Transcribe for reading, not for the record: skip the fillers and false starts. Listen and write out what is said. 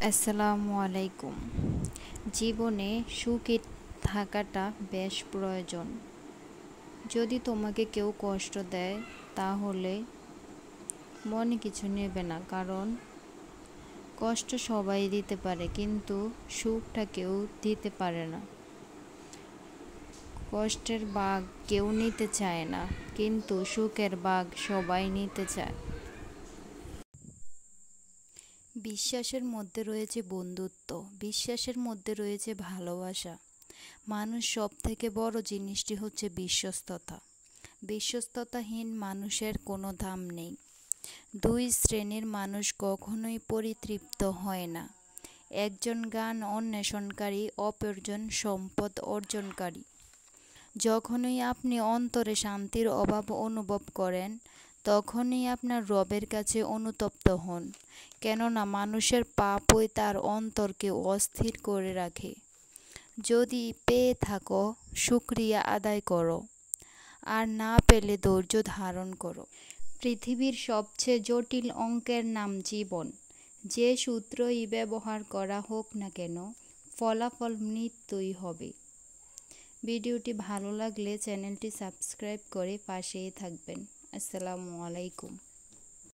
আসসালামু আলাইকুম। জীবনে সুখী থাকাটা বেশ প্রয়োজন। যদি তোমাকে কেউ কষ্ট দেয় তাহলে মনে কিছু নেবে না, কারণ কষ্ট সবাই দিতে পারে, কিন্তু সুখটা কেউ দিতে পারে না। কষ্টের ভাগ কেউ নিতে চায় না, কিন্তু সুখের ভাগ সবাই নিতে চায়। বিশ্বাসের মধ্যে রয়েছে বন্ধুত্ব, বিশ্বাসের মধ্যে রয়েছে ভালোবাসা। মানুষ সব থেকে বড় জিনিসটি হচ্ছে বিশ্বস্ততা। বিশ্বস্ততাহীন মানুষের কোনো দাম নেই। দুই শ্রেণীর মানুষ কখনোই পরিতৃপ্ত হয় না। একজন জ্ঞান অন্বেষণকারী, অপরজন সম্পদ অর্জনকারী। যখনই আপনি অন্তরে শান্তির অভাব অনুভব করেন, তখনই আপনার রবের কাছে অনুতপ্ত হন, কেননা মানুষের পাপই তার অন্তরকে অস্থির করে রাখে। যদি পেয়ে থাকো, শুকরিয়া আদায় করো, আর না পেলে ধৈর্য ধারণ করো। পৃথিবীর সবচেয়ে জটিল অঙ্কের নাম জীবন। যে সূত্রই ব্যবহার করা হোক না কেন, ফলাফল মৃত্যুই হবে। ভিডিওটি ভালো লাগলে চ্যানেলটি সাবস্ক্রাইব করে পাশেই থাকবেন। আসসালামু আলাইকুম।